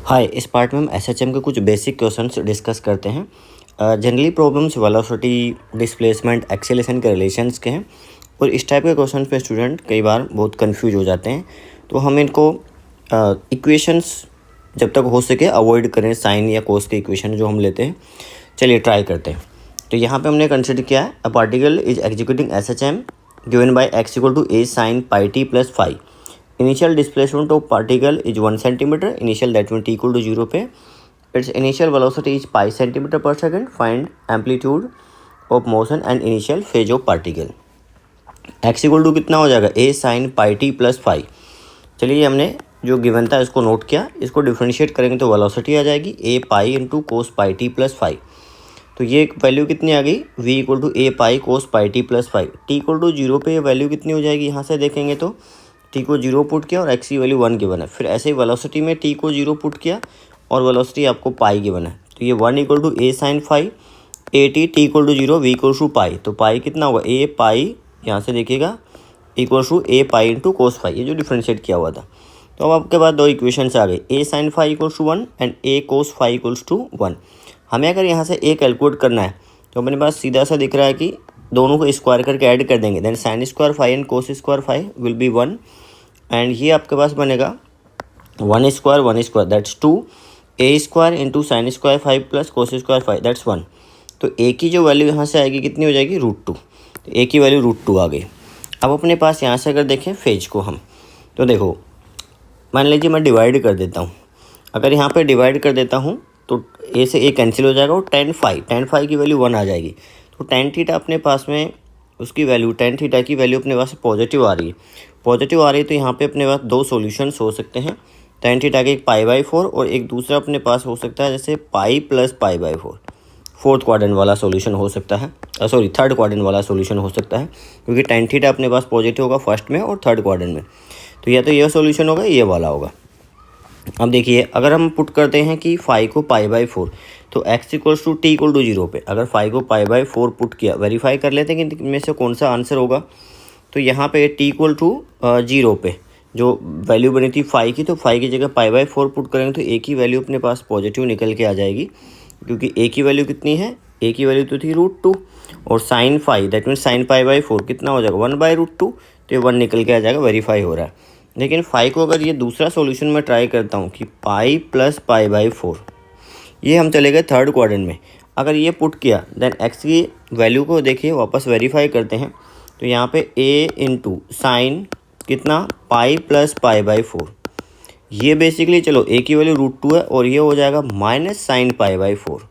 हाय, इस पार्ट में हम एसएचएम के कुछ बेसिक क्वेश्चंस डिस्कस करते हैं। Generally problems velocity, displacement, acceleration के रिलेशंस के हैं और इस टाइप के क्वेश्चंस पे स्टूडेंट कई बार बहुत कंफ्यूज हो जाते हैं। तो हम इनको इक्वेशंस जब तक हो सके अवॉइड करें, साइन या कोस के इक्वेशन जो हम लेते हैं। चलिए ट्राई करते हैं। तो यहाँ पे हमने कंसिडर किया है a particle is executing SHM given by x equal to A sine pi t plus phi. Initial displacement of particle is 1 centimetre, initial that mean t equal to 0 पे। Its initial velocity is pi centimetre per second. Find amplitude of motion and initial phase of particle. X equal to कितना हो जाएगा, A sine pi t plus phi. चलिए हमने जो given था इसको note किया, इसको डिफ्रेंशिएट करेंगे तो वेलोसिटी आ जाएगी a pi into cos pi t plus phi. तो ये वैल्यू कितनी आ गई, v equal to A pi cos pi t plus phi. T equal to 0 पे ये वैल्यू कितनी हो जाएगी, यहाँ से देखेंगे तो टी को 0 पुट किया और एक्स की वैल्यू 1 गिवन है। फिर ऐसे ही वेलोसिटी में टी को 0 पुट किया और वेलोसिटी आपको पाई गिवन है। तो ये 1 equal to A sine phi, at t equal to 0, v equal to pi. तो पाई कितना होगा, ए पाई, यहाँ से देखिएगा equal to A pi into cos phi, ये जो डिफ्रेंशिएट किया हुआ था। तो अब आपके पास दो इक्वेशन आ गए, A sine phi equals to 1 and A cos phi equals to 1। हमें अगर यहाँ से ए कैलकुलेट करना है तो अपने पास सीधा सा दिख रहा है कि दोनों को स्क्वायर करके ऐड कर देंगे, then sine square phi and cos square phi will be 1 and ये आपके पास बनेगा 1 square that's 2, a square into sine square five plus cos square five that's 1। तो ए की जो वैल्यू यहाँ से आएगी कितनी हो जाएगी, √2। तो ए की वैल्यू √2 आ गई। अब अपने पास यहाँ से अगर देखें फेज को हम, तो देखो मान लीजिए मैं डिवाइड कर देता हूँ। अगर यहाँ पे डिवाइड कर देता हूँ तो ए से ए कैंसिल हो जाएगा और tan फाई की वैल्यू 1 आ जाएगी। तो tan थीटा अपने पास में उसकी वैल्यू, tan थीटा की वैल्यू अपने पास पॉजिटिव आ रही है। तो यहाँ पे अपने पास दो सॉल्यूशंस हो सकते हैं, tan थीटा के एक π/4 और एक दूसरा अपने पास हो सकता है जैसे पाई प्लस π/4। फोर्थ क्वाड्रेंट वाला सॉल्यूशन हो सकता है, थर्ड क्वाड्रेंट वाला सॉल्यूशन हो सकता है, क्योंकि tan थीटा अपने पास पॉजिटिव होगा फर्स्ट में और थर्ड क्वाड्रेंट में। तो या तो ये सॉल्यूशन होगा, ये वाला होगा। अब देखिए अगर हम पुट करते हैं कि फाई को π/4, तो x equals to t equal to 0 पे अगर फाई को π/4 पुट किया, वेरीफाई कर लेते हैं कि इनमें से कौन सा आंसर होगा। तो यहाँ पे टी इक्वल टू 0 पे जो वैल्यू बनी थी फाई की, तो फाई की जगह π/4 पुट करेंगे तो ए की वैल्यू अपने पास पॉजिटिव निकल के आ जाएगी, क्योंकि ए की वैल्यू कितनी है, ए की वैल्यू तो थी √2 और sine phi that mean sine π/4 कितना हो जाएगा 1/√2। तो ये 1 निकल के आ जाएगा, वेरीफाई हो रहा है। लेकिन फाई को अगर ये दूसरा सॉल्यूशन में ट्राई करता हूँ कि पाई प्लस π/4, ये हम चले गए थर्ड क्वाड्रेंट में। अगर ये पुट किया देन एक्स की वैल्यू को देखिए वापस वेरीफाई करते हैं। तो यहाँ पे ए इंटू साइन कितना पाई प्लस π/4, ये बेसिकली चलो ए की वैल्यू √2 है और ये हो जाएगा माइनस साइन π/4।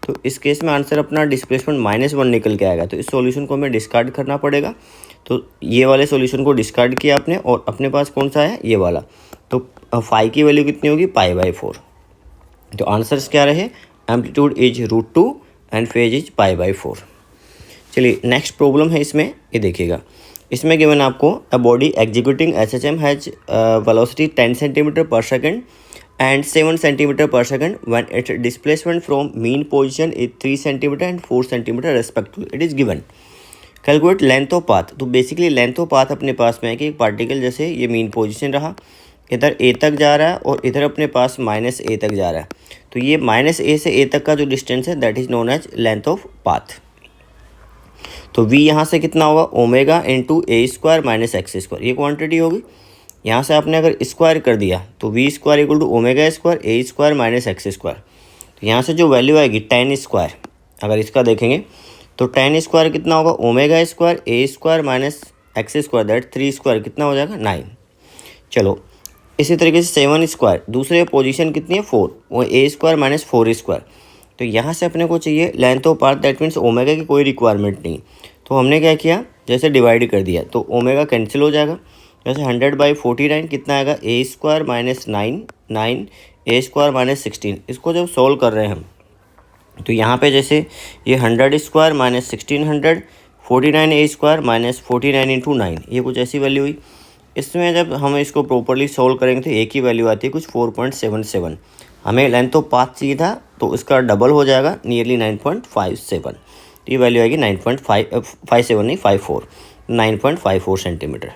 तो इस केस में आंसर अपना डिस्प्लेसमेंट -1 निकल के आएगा। तो इस सॉल्यूशन को हमें डिस्कार्ड करना पड़ेगा। तो ये वाले सॉल्यूशन को डिस्कार्ड किया आपने और अपने पास कौन सा है, ये वाला। तो फाई की वैल्यू कितनी होगी, π/4। तो आंसर्स क्या रहे, amplitude is √2 and phase is π/4। चलिए नेक्स्ट प्रॉब्लम है इसमें, ये देखिएगा। इसमें गिवन आपको a body executing SHM has velocity 10 centimetre per second and 7 centimeter per second when its displacement from mean position is 3 centimeter and 4 centimeter respectively. It is given. Calculate length of path. तो basically length of path अपने पास में है कि एक particle जैसे ये mean position रहा, इधर ए तक जा रहा है और इधर अपने पास -a तक जा रहा है। तो ये -a से a तक का जो डिस्टेंस है that is known as length of path. तो v यहाँ से कितना होगा, omega into a square minus x square, ये क्वान्टिटी होगी। यहाँ से आपने अगर स्क्वायर कर दिया तो v square equal to omega square a square minus x square. तो यहाँ से जो वैल्यू आएगी tan स्क्वायर, अगर इसका देखेंगे तो tan स्क्वायर कितना होगा, omega square a square minus x square that 3 square कितना हो जाएगा 9। चलो इसी तरीके से 7 स्क्वायर, दूसरे पोजीशन कितनी है 4, वो ए स्क्वायर माइनस 4 स्क्वायर। तो यहाँ से अपने को चाहिए length of path, that means omega की कोई रिक्वायरमेंट नहीं। तो हमने क्या किया, जैसे डिवाइड कर दिया तो ओमेगा कैंसिल हो जाएगा। जैसे 100/49 कितना आएगा, ए स्क्वायर माइनस 9 ए स्क्वायर माइनस 16। इसको जब सॉल्व कर रहे हैं हम तो यहाँ पे जैसे ये 100 स्क्वायर माइनस 1600, 49 ए स्क्वायर माइनस 49 इंटू 9, ये कुछ ऐसी वैल्यू हुई। इसमें जब हम इसको प्रॉपरली सॉल्व करेंगे तो ए की वैल्यू आती है कुछ 4.77। हमें लेंथ ऑफ पाथ चाहिए था तो इसका डबल हो जाएगा, नियरली 9.57। तो ये वैल्यू आएगी 9.54 सेंटीमीटर।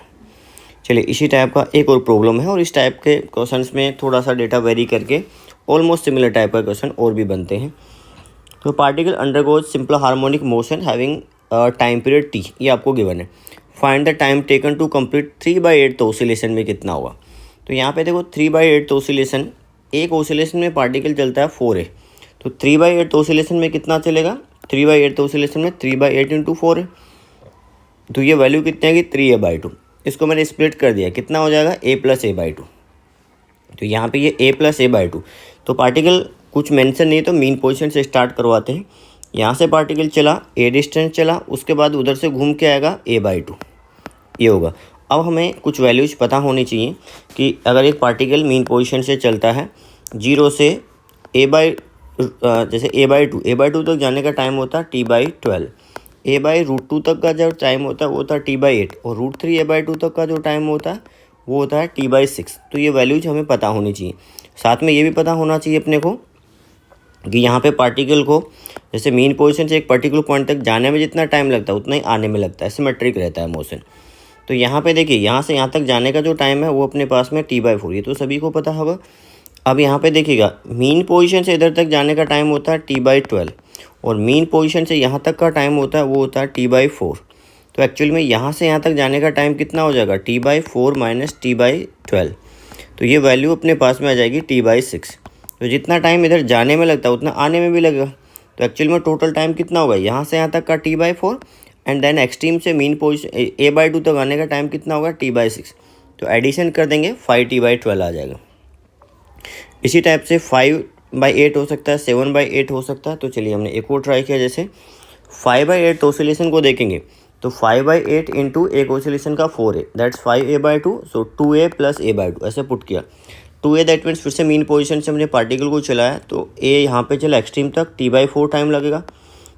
चलिए इसी टाइप का एक और प्रॉब्लम है और इस टाइप के क्वेश्चंस में थोड़ा सा डेटा वेरी करके ऑलमोस्ट सिमिलर टाइप का क्वेश्चन और भी बनते हैं। तो particle undergoes simple harmonic motion having time period t, ये आपको गिवन है। Find the time taken to complete 3/8 oscillation में कितना होगा। तो यहाँ पे देखो 3/8 ऑसिलेशन, एक ऑसिलेशन में पार्टिकल चलता है 4 है, तो 3/8 ऑसिलेशन में कितना चलेगा, 3/8 ऑसिलेशन में 3/8 × 4 है, तो ये वैल्यू कितनी आएगी 3a/2। इसको मैंने स्प्लिट कर दिया, कितना हो जाएगा a + a/2। तो यहाँ पे ये a + a/2, तो पार्टिकल कुछ मेंशन नहीं तो मीन पोजीशन से स्टार्ट करवाते हैं। यहाँ से पार्टिकल चला a डिस्टेंस चला, उसके बाद उधर से घूम के आएगा a/2, ये होगा। अब हमें कुछ वैल्यूज पता होनी चाहिए कि अगर एक पार्टिकल मीन पोजीशन से चलता है 0 से जैसे a/2 तक जाने का टाइम होता है t/12, a/√2 तक का जो टाइम होता है वो होता है t/8, और √3 a/2 तक का जो टाइम होता है वो होता है t/6। तो ये वैल्यूज हमें पता होनी चाहिए। साथ में ये भी पता होना चाहिए अपने को कि यहाँ पे पार्टिकल को जैसे मीन पोजीशन से एक पर्टिकुलर पॉइंट तक जाने में जितना टाइम लगता है उतना ही आने में लगता है, सिमेट्रिक रहता है मोशन। तो यहाँ पे देखिए, यहाँ से यहाँ तक जाने का जो टाइम है वो अपने पास में t/4, ये तो सभी को पता होगा। अब यहाँ पे देखिएगा, मीन पोजीशन से इधर तक जाने का टाइम होता है t/12, और मीन पोजीशन से यहाँ तक का टाइम होता है वो होता है t/4। तो एक्चुअल में यहाँ से यहाँ तक जाने का टाइम कितना हो जाएगा, t/4 - t/12। तो ये वैल्यू अपने पास में आ जाएगी t/6। तो जितना टाइम इधर जाने में लगता है उतना आने में भी लगेगा। तो एक्चुअल में टोटल टाइम कितना होगा, यहाँ से यहाँ तक का t/4, एंड देन एक्सट्रीम से मीन पोजीशन a/2 तक आने का टाइम कितना होगा, t/6। तो एडिशन कर देंगे 5t/12 आ जाएगा। इसी टाइप से 5/8 हो सकता है, 7/8 हो सकता है। तो चलिए हमने एक और ट्राई किया, जैसे 5/8 ऑसिलेशन को देखेंगे तो 5/8 इंटू एक ऑसिलेशन का 4 है, that's 5a/2, so 2a + a/2 ऐसे पुट किया। 2a दैट मीन्स फिर से मीन पोजीशन से हमने पार्टिकल को चलाया, तो a यहाँ पे चला एक्सट्रीम तक, t/4 टाइम लगेगा।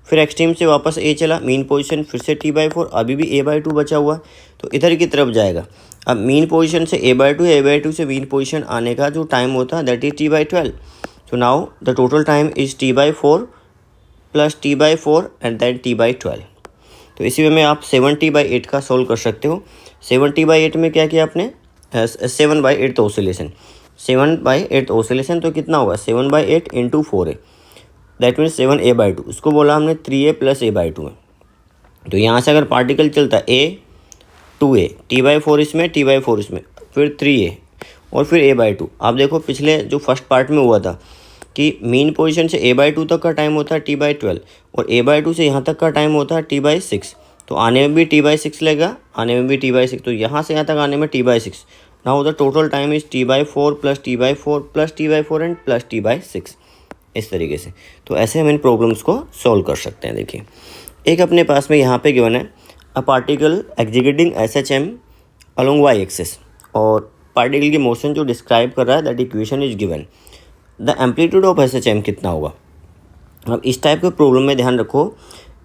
फिर एक्सट्रीम से वापस a चला मीन पोजीशन, फिर से t/4, अभी भी a/2 बचा हुआ, तो इधर की तरफ जाएगा। अब मीन पोजीशन से a/2 से मीन पोजीशन आने का जो टाइम होता है that is t/12। So now the total time is t/4 + t/4 and then t/12। तो इसी में आप 7t/8 का सोल्व कर सकते हो। 7t/8 में क्या किया आपने, 7/8 ऑसिलेशन, 7/8 ऑसिलेशन, तो कितना होगा 7/8 × 4 है, दैट मीन्स 7a/2। इसको बोला हमने 3a + a/2 में। तो यहाँ से अगर पार्टिकल चलता है a 2a, t/4 इसमें, t/4 इसमें, फिर 3a और फिर a/2। आप देखो पिछले जो फर्स्ट पार्ट में हुआ था कि मीन पोजीशन से a/2 तक का टाइम होता है t/12, और a/2 से यहाँ तक का टाइम होता है t/6। तो आने में भी t/6 लगेगा, आने में भी t/6, तो यहाँ से यहाँ तक आने में t/6। Now the total time is t/4 + t/4 + t/4 and + t/6, इस तरीके से। तो ऐसे हम इन प्रॉब्लम्स को सॉल्व कर सकते हैं। देखिए एक अपने पास में यहाँ पे गिवन है, a particle executing SHM along y axis, और पार्टिकल की मोशन जो डिस्क्राइब कर रहा है that equation is given. The amplitude of SHM कितना होगा। अब इस टाइप के प्रॉब्लम में ध्यान रखो,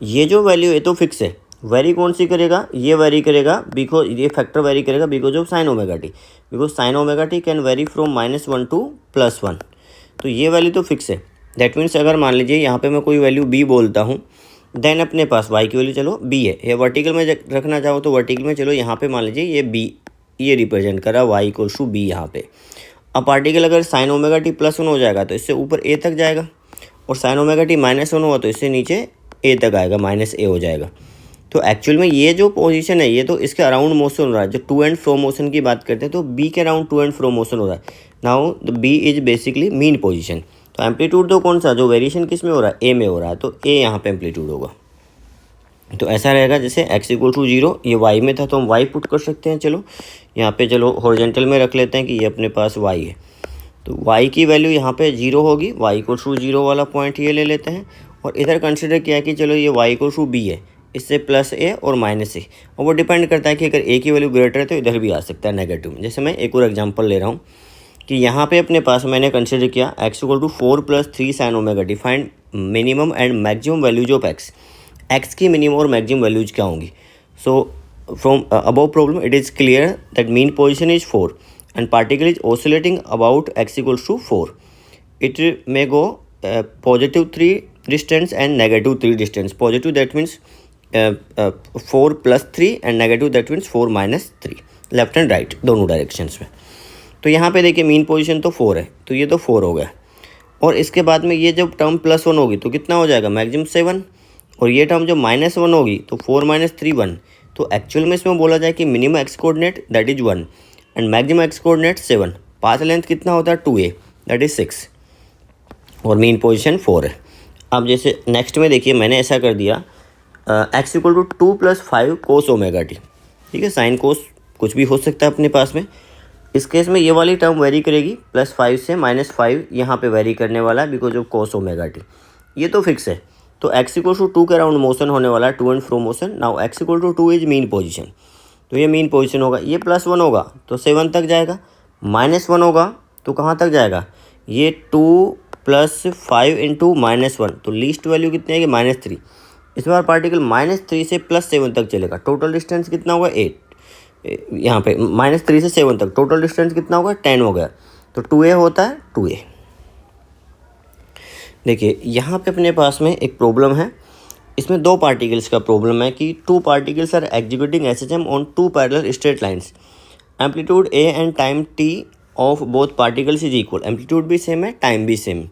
ये जो वैल्यू है तो फिक्स है, वेरी कौन सी करेगा, ये वेरी करेगा बिकॉज ये फैक्टर वेरी करेगा because of sin ωt, because sin ωt can very from -1 to +1। तो ये वैल्यू तो फिक्स है। दैट मीन्स अगर मान लीजिए यहाँ पे मैं कोई वैल्यू b बोलता हूँ, देन अपने पास y की वैल्यू चलो b है, ये वर्टिकल में रखना चाहो तो वर्टिकल में चलो, यहाँ पे मान लीजिए ये b, ये रिप्रेजेंट करा y = b यहाँ पे। अब पार्टिकल अगर sin ωt +1 हो जाएगा तो इससे ऊपर a तक जाएगा, और sin ωt -1 हुआ तो इससे नीचे a तक आएगा, -a हो जाएगा। तो एक्चुअल में ये जो पोजीशन है ये तो इसके अराउंड मोशन हो रहा है। जो टू एंड फ्रो मोशन की बात करते हैं तो b के around two and fro motion हो रहा है। Now the b is basically mean position. तो एम्पलीट्यूड तो कौन सा, जो वेरिएशन किस में हो रहा है, a में हो रहा है, तो a यहाँ पे एम्पलीट्यूड होगा। तो ऐसा रहेगा जैसे x = 0, ये y में था तो हम y पुट कर सकते हैं। चलो यहाँ पे चलो हॉरिजॉन्टल में रख लेते हैं कि ये अपने पास y है, तो y की वैल्यू यहाँ पे 0 होगी, y = 0 वाला पॉइंट ये ले लेते हैं। और इधर कंसिडर किया कि चलो ये y = b है, इससे +a और -a, और वो डिपेंड करता है कि अगर a की वैल्यू ग्रेटर है तो इधर भी आ सकता है नेगेटिव में। जैसे मैं एक और एग्जांपल ले रहा हूँ कि यहाँ पे अपने पास मैंने कंसिडर किया x = 4 + 3 sin ωt, find minimum and maximum values of x की मिनिमम और मैक्सिमम वैल्यूज क्या होंगी। So from above problem it is clear that mean position is 4 and particle is oscillating about x = 4। It may go +3 distance and -3 distance. Positive that means 4 + 3 and negative that means 4 - 3, left and right दोनों directions में। तो यहाँ पे देखिए mean position तो 4 है, तो ये तो 4 हो गया। और इसके बाद में ये जब टर्म +1 होगी तो कितना हो जाएगा, मैक्सिमम 7, और ये टर्म जब -1 होगी तो 4 - 3 1। तो एक्चुअल में इसमें बोला जाए कि minimum x coordinate that is 1 and maximum x coordinate 7। Path length कितना होता है 2a दैट इज 6 और मीन पोजीशन 4 है। अब जैसे नेक्स्ट में देखिए मैंने ऐसा कर दिया x = 2 + 5 cos ω t, ठीक है, साइन कोस कुछ भी हो सकता है अपने पास में। इस केस में ये वाली टर्म वेरी करेगी, +5 से -5 यहाँ पे वेरी करने वाला है बिकॉज ऑफ cos ω t, ये तो फिक्स है। तो x = 2 के अराउंड मोशन होने वाला है, to and fro motion. Now x = 2 is mean position, तो ये मीन पोजीशन होगा। ये +1 होगा तो 7 तक जाएगा, -1 होगा तो कहाँ तक जाएगा, ये 2 + 5 × -1, तो लीस्ट वैल्यू कितनी आएगी, -3। इस बार पार्टिकल -3 से +7 तक चलेगा। टोटल डिस्टेंस कितना होगा, 8। यहाँ पे -3 से 7 तक टोटल डिस्टेंस कितना होगा, 10 हो गया। तो 2a होता है 2a। देखिए यहाँ पे अपने पास में एक प्रॉब्लम है, इसमें दो पार्टिकल्स का प्रॉब्लम है कि 2 particles are executing SHM on 2 parallel straight lines. Amplitude a and time t of both particles is equal. Amplitude भी सेम है, टाइम भी same.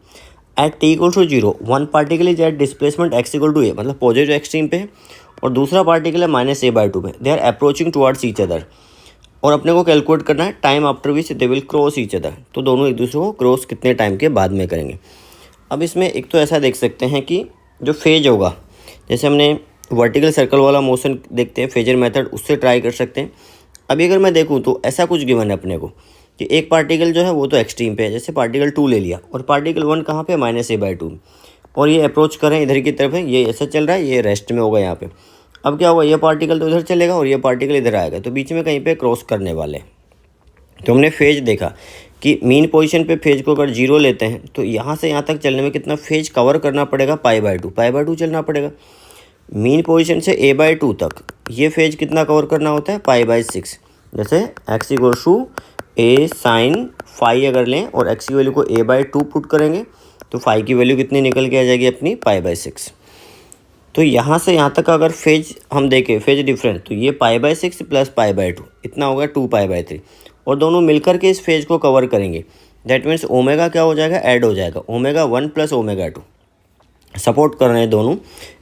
At t = 0 one particle is at displacement x = a, मतलब positive extreme पे है, और दूसरा particle है -a/2 पे। They are approaching towards each other, और अपने को कैलकुलेट करना है time after which they will cross each other. तो दोनों एक दूसरे को क्रॉस कितने टाइम के बाद में करेंगे। अब इसमें एक तो ऐसा देख सकते हैं कि जो फेज होगा, जैसे हमने वर्टिकल सर्कल वाला मोशन देखते हैं फेजर मेथड, उससे ट्राई कर सकते हैं। अभी अगर मैं देखूँ तो ऐसा कुछ गिवन है अपने को कि एक पार्टिकल जो है वो तो एक्सट्रीम पे है, जैसे पार्टिकल 2 ले लिया, और पार्टिकल 1 कहाँ पे, -a/2, और ये अप्रोच करें इधर की तरफ है, ये ऐसा चल रहा है, ये रेस्ट में होगा यहाँ पे। अब क्या होगा, ये पार्टिकल तो उधर चलेगा और ये पार्टिकल इधर आएगा, तो बीच में कहीं पे क्रॉस करने वाले। तो हमने फेज देखा कि मीन पोजीशन पे फेज को अगर 0 लेते हैं तो यहाँ से यहाँ तक चलने में कितना फेज कवर करना पड़ेगा, π/2 चलना पड़ेगा। मीन पोजीशन से a/2 तक ये फेज कितना कवर करना होता है, π/6। जैसे x = a sin phi अगर लें और x की वैल्यू को a/2 पुट करेंगे तो फाई की वैल्यू कितनी निकल के आ जाएगी अपनी, π/6। तो यहाँ से यहाँ तक अगर फेज हम देखें, फेज डिफरेंस, तो ये π/6 + π/2 इतना होगा 2π/3, और दोनों मिलकर के इस फेज को कवर करेंगे। दैट मीन्स ओमेगा क्या हो जाएगा, ऐड हो जाएगा, ω1 + ω2 सपोर्ट कर रहे हैं दोनों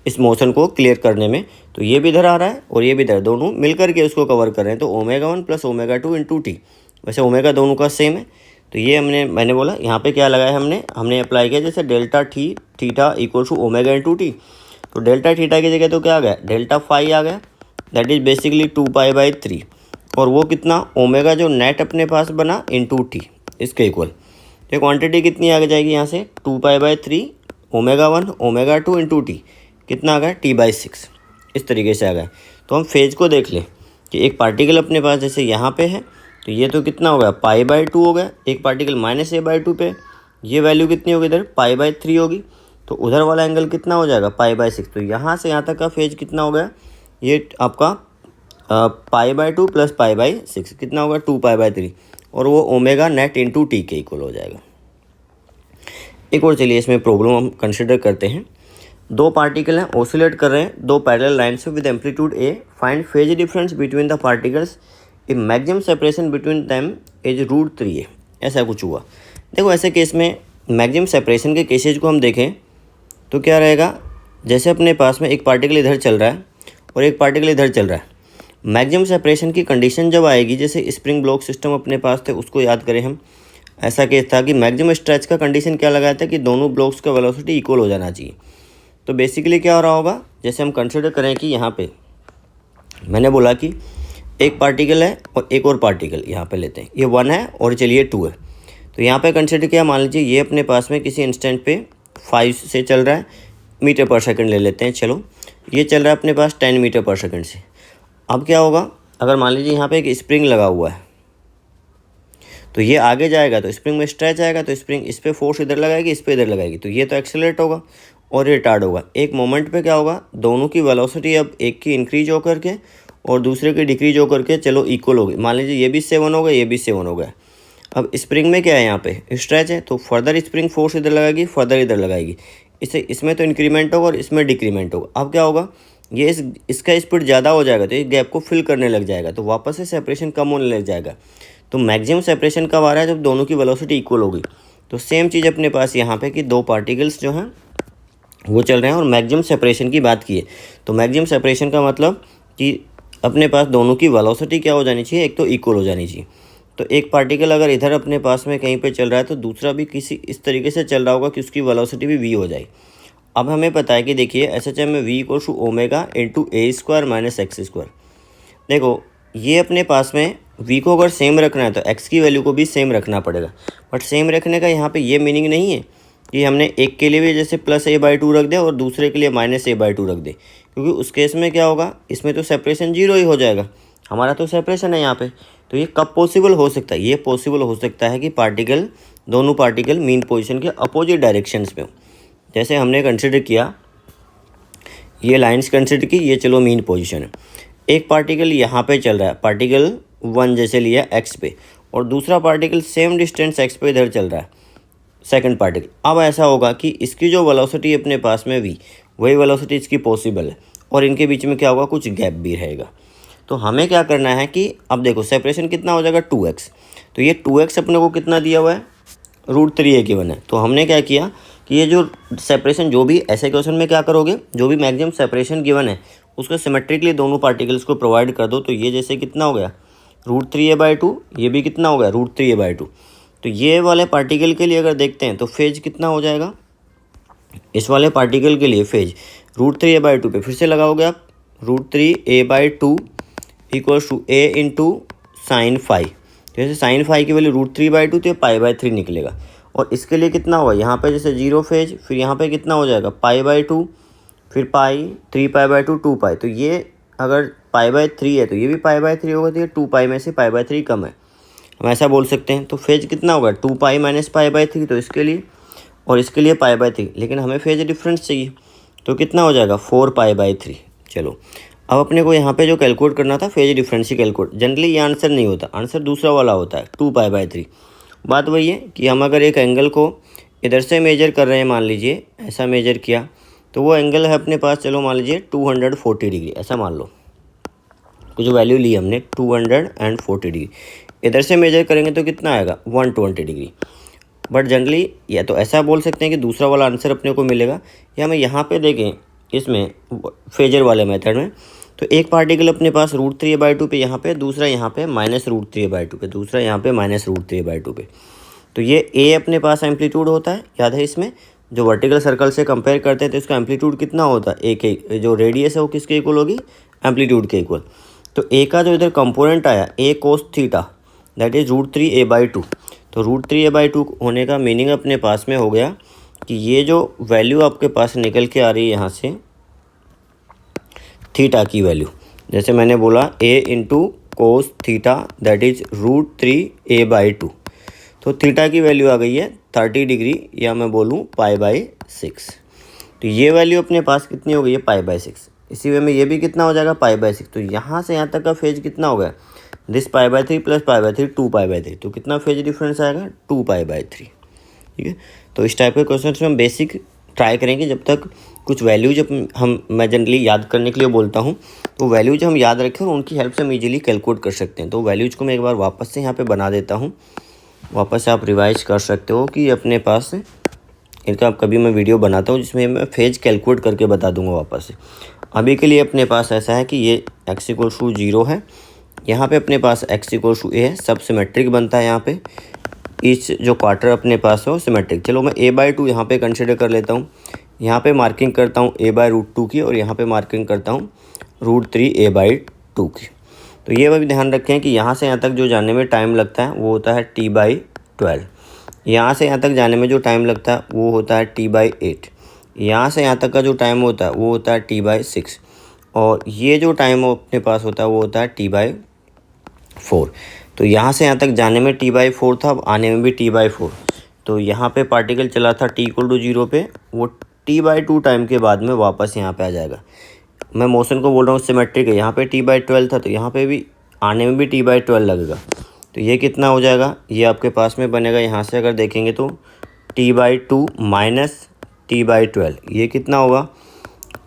इस मोशन को क्लियर करने में। तो ये भी इधर आ रहा है और ये भी इधर, दोनों मिलकर के उसको कवर कर रहे हैं। तो ω1 + ω2 × t, वैसे ओमेगा दोनों का सेम है। तो ये मैंने बोला यहाँ पे क्या लगाया हमने अप्लाई किया, जैसे डेल्टा थीटा = ω × t। तो डेल्टा थीटा की जगह तो क्या आ गया, डेल्टा फाई आ गया, दैट इज बेसिकली 2π/3, और वो कितना, ओमेगा जो नेट अपने पास बना × t इसके इक्वल। तो क्वांटिटी कितनी आ जाएगी यहाँ से, 2π/3 ω1 ω2 × t, कितना आ गया, t/6। इस तरीके से आ गया। तो हम फेज को देख लें कि एक पार्टिकल अपने पास जैसे यहाँ पे है, तो ये तो कितना हो गया, π/2 हो गया। एक पार्टिकल -a/2 पे, ये वैल्यू कितनी होगी इधर, π/3 होगी। तो उधर वाला एंगल कितना हो जाएगा, π/6। तो यहाँ से यहाँ तक का फेज कितना हो गया, ये आपका π/2 + π/6 कितना होगा, 2π/3, और वो ओमेगा नेट × t के इक्वल हो जाएगा। एक और चलिए इसमें प्रॉब्लम हम कंसिडर करते हैं। दो पार्टिकल हैं, ऑसिलेट कर रहे हैं दो parallel lines with amplitude a, find phase difference between the particles, A maximum separation between them is √3a। ऐसा कुछ हुआ। देखो ऐसे केस में मैक्सिमम सेपरेशन के केसेज को हम देखें तो क्या रहेगा, जैसे अपने पास में एक पार्टिकल इधर चल रहा है और एक पार्टिकल इधर चल रहा है, मैक्सिमम सेपरेशन की कंडीशन जब आएगी, जैसे स्प्रिंग ब्लॉक सिस्टम अपने पास थे उसको याद करें हम, ऐसा केस था कि मैक्सिमम स्ट्रेच का कंडीशन क्या लगाया था कि दोनों ब्लॉक्स का वेलोसिटी इक्वल हो जाना चाहिए। तो बेसिकली क्या हो रहा होगा, जैसे हम कंसिडर करें कि यहाँ पे मैंने बोला कि एक पार्टिकल है और एक और पार्टिकल यहाँ पे लेते हैं, ये 1 है और चलिए 2 है। तो यहाँ पे कंसिडर किया, मान लीजिए ये अपने पास में किसी इंस्टेंट पे 5 से चल रहा है, मीटर/सेकंड ले लेते हैं, चलो ये चल रहा है अपने पास 10 मीटर/सेकंड से। अब क्या होगा, अगर मान लीजिए यहाँ पे एक स्प्रिंग लगा हुआ है तो ये आगे जाएगा तो स्प्रिंग में स्ट्रेच आएगा, तो स्प्रिंग इस पर फोर्स इधर लगाएगी, इस पर इधर लगाएगी, तो ये तो एक्सेलरेट होगा और ये रिटार्ड होगा। एक मोमेंट पे क्या होगा, दोनों की वेलोसिटी अब एक की इंक्रीज होकर के और दूसरे की डिक्रीज होकर के चलो इक्वल होगी। मान लीजिए ये भी 7 हो गया, ये भी 7 हो गया। अब स्प्रिंग में क्या है, यहाँ पे स्ट्रेच है, तो फर्दर स्प्रिंग फोर्स इधर लगाएगी, फर्दर इधर लगाएगी, इसमें तो इंक्रीमेंट होगा और इसमें डिक्रीमेंट होगा। अब क्या होगा, ये इसका स्पीड ज़्यादा हो जाएगा तो इस गैप को फिल करने लग जाएगा, तो वापस से सेपरेशन कम होने लग जाएगा। तो मैक्सिमम सेपरेशन कब आ रहा है, जब दोनों की वेलोसिटी इक्वल होगी। तो सेम चीज़ अपने पास यहाँ पे कि दो पार्टिकल्स जो हैं वो चल रहे हैं और मैक्सिमम सेपरेशन की बात की है। तो मैक्सिमम सेपरेशन का मतलब कि अपने पास दोनों की वेलोसिटी क्या हो जानी चाहिए, एक तो इक्वल हो जानी चाहिए। तो एक पार्टिकल अगर इधर अपने पास में कहीं पे चल रहा है तो दूसरा भी किसी इस तरीके से चल रहा होगा कि उसकी वेलोसिटी भी v हो जाए। अब हमें पता है कि देखिए SHM में v equal to omega into a square minus x square. देखो ये अपने पास में v को अगर सेम रखना है तो x की वैल्यू को भी सेम रखना पड़ेगा, बट सेम रखने का यहाँ पे ये मीनिंग नहीं है कि हमने एक के लिए भी जैसे +a/2 रख दे और दूसरे के लिए -a/2 रख दे, क्योंकि उस केस में क्या होगा, इसमें तो सेपरेशन 0 ही हो जाएगा। हमारा तो सेपरेशन है यहाँ पे। तो ये कब पॉसिबल हो सकता है, ये पॉसिबल हो सकता है कि दोनों पार्टिकल मीन पोजीशन के अपोजिट डायरेक्शंस में हो। जैसे हमने कंसिडर किया, ये लाइंस कंसिडर की, ये चलो मीन पोजीशन है। एक पार्टिकल यहाँ पे चल रहा है, पार्टिकल 1 जैसे लिया x पे, और दूसरा पार्टिकल सेम डिस्टेंस x पे इधर चल रहा है, सेकंड पार्टिकल। अब ऐसा होगा कि इसकी जो वेलोसिटी अपने पास में v, वही वेलोसिटी इसकी पॉसिबल है, और इनके बीच में क्या होगा, कुछ गैप भी रहेगा। तो हमें क्या करना है कि अब देखो सेपरेशन कितना हो जाएगा 2x। तो ये 2x अपने को कितना दिया हुआ है, √3a गिवन है। तो हमने क्या किया कि ये जो सेपरेशन, जो भी ऐसे क्वेश्चन में क्या करोगे, जो भी मैक्सिमम सेपरेशन गिवन है उसको सिमेट्रिकली दोनों पार्टिकल्स को प्रोवाइड कर दो। तो ये जैसे कितना हो गया √3a/2, ये भी कितना हो गया √3a/2। तो ये वाले पार्टिकल के लिए अगर देखते हैं तो फेज कितना हो जाएगा, इस वाले पार्टिकल के लिए फेज √3a/2 पे फिर से लगाओगे आप, √3a/2 equals to a into sine phi. जैसे साइन फाई की वैल्यू √3/2 तो π/3 निकलेगा। और इसके लिए कितना होगा, यहाँ पे जैसे 0 फेज, फिर यहाँ पे कितना हो जाएगा π/2, फिर पाई 3π/2 2π। तो ये अगर π/3 है तो ये भी π/3 होगा, तो ये 2π में से π/3 कम है, हम ऐसा बोल सकते हैं। तो फेज कितना होगा 2π माइनस π/3, तो इसके लिए और इसके लिए π/3, लेकिन हमें फेज डिफरेंस चाहिए, तो कितना हो जाएगा 4π/3। चलो अब अपने को यहाँ पे जो कैलकुलेट करना था फेज डिफरेंस ही कैलकुलेट, जनरली ये आंसर नहीं होता, आंसर दूसरा वाला होता है 2π/3। बात वही है कि हम अगर एक एंगल को इधर से मेजर कर रहे हैं, मान लीजिए ऐसा मेजर किया, तो वो एंगल है अपने पास, चलो मान लीजिए 240 डिग्री, ऐसा मान लो कुछ वैल्यू ली हमने 240 डिग्री। इधर से मेजर करेंगे तो कितना आएगा 120 डिग्री। बट जनरली या तो ऐसा बोल सकते हैं कि दूसरा वाला आंसर अपने को मिलेगा, या हमें यहाँ पे देखें इसमें फेजर वाले मेथड में, तो एक पार्टिकल अपने पास √3a/2 पे यहाँ पे, दूसरा यहाँ पे -√3a/2 पे, दूसरा यहाँ पे -√3a/2 पे। तो ये a अपने पास एम्पलीट्यूड होता है, याद है इसमें जो वर्टिकल सर्कल से कंपेयर करते हैं तो इसका एम्पलीट्यूड कितना होता है, a के जो रेडियस है वो किसके इक्वल होगी, एम्पलीट्यूड के इक्वल। तो a का जो इधर कंपोनेंट आया a cos theta, that is √3a/2। तो √3a/2 होने का मीनिंग अपने पास में हो गया कि ये जो वैल्यू आपके पास निकल के आ रही है यहाँ से थीटा की वैल्यू, जैसे मैंने बोला a into cos theta that is √3a/2। तो थीटा की वैल्यू आ गई है 30 डिग्री, या मैं बोलूँ π/6। तो ये वैल्यू अपने पास कितनी हो गई है π/6। इसी वे में ये भी कितना हो जाएगा π/6। तो यहाँ से यहाँ तक का फेज कितना हो गया, दिस π/3 प्लस π/3 2π/3। तो कितना फेज डिफरेंस आएगा 2π/3। ठीक है, तो इस टाइप के क्वेश्चन में हम बेसिक ट्राई करेंगे, जब तक कुछ वैल्यू जब मैं जनरली याद करने के लिए बोलता हूँ तो वैल्यू जो हम याद रखें और उनकी हेल्प से हम ईजिली कैलकुलेट कर सकते हैं। तो वैल्यूज को मैं एक बार वापस से यहाँ पे बना देता हूँ, वापस से आप रिवाइज कर सकते हो कि अपने पास इनका कभी मैं वीडियो बनाता हूँ जिसमें मैं फेज कैलकुलेट करके बता दूंगा वापस से। अभी के लिए अपने पास ऐसा है कि ये x = 0 है, यहाँ पे अपने पास x = a है, सब सिमेट्रिक बनता है। यहाँ पे इस जो क्वार्टर अपने पास है वो सिमेट्रिक। चलो मैं a/2 यहाँ पे कंसिडर कर लेता हूँ, यहाँ पे मार्किंग करता हूँ a/√2 की, और यहाँ पे मार्किंग करता हूँ √3a/2 की। तो ये भी ध्यान रखें कि यहाँ से यहाँ तक जो जाने में टाइम लगता है वो होता है t/12, यहाँ से यहाँ तक जाने में जो टाइम लगता है वो होता है t/8, यहाँ से यहाँ तक का जो टाइम होता है वो होता है t/6, और ये जो टाइम अपने पास होता है वो होता है t/4। तो यहाँ से यहाँ तक जाने में t/4 था, अब आने में भी t/4। तो यहाँ पे पार्टिकल चला था t = 0 पे, वो t/2 टाइम के बाद में वापस यहाँ पे आ जाएगा। मैं मोशन को बोल रहा हूँ सिमेट्रिक है, यहाँ पे t/12 था तो यहाँ पे भी आने में भी t/12 लगेगा। तो ये कितना हो जाएगा, ये आपके पास में बनेगा, यहाँ से अगर देखेंगे तो t/2 माइनस t/12, ये कितना होगा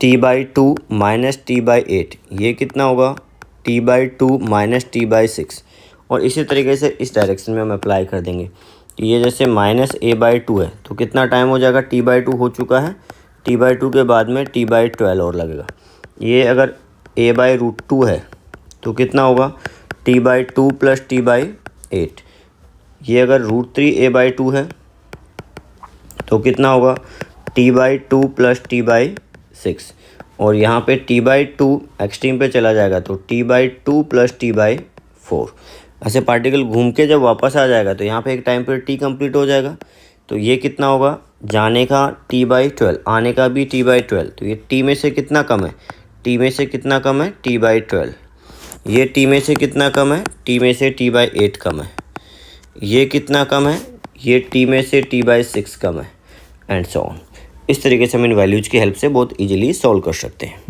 t/2 माइनस t/8, ये कितना होगा t/2 माइनस t/6, और इसी तरीके से इस डायरेक्शन में हम अप्लाई कर देंगे। ये जैसे -a/2 है तो कितना टाइम हो जाएगा, t/2 हो चुका है, t/2 के बाद में t/12 और लगेगा। ये अगर a/√2 है तो कितना होगा, t/2 + t/8। ये अगर √3a/2 है तो कितना होगा, t/2 + t/6। और यहाँ पे t/2 एक्सट्रीम पे चला जाएगा तो t/2 + t/4। ऐसे पार्टिकल घूम के जब वापस आ जाएगा तो यहाँ पे एक टाइम पर t कंप्लीट हो जाएगा। तो ये कितना होगा, जाने का t/12, आने का भी t/12। तो ये t में से कितना कम है, t में से कितना कम है, t/12। ये t में से कितना कम है, t में से t/8 कम है। ये कितना कम है, ये t में से t/6 कम है, एंड सो ऑन। इस तरीके से हम इन वैल्यूज़ की हेल्प से बहुत इजीली सॉल्व कर सकते हैं।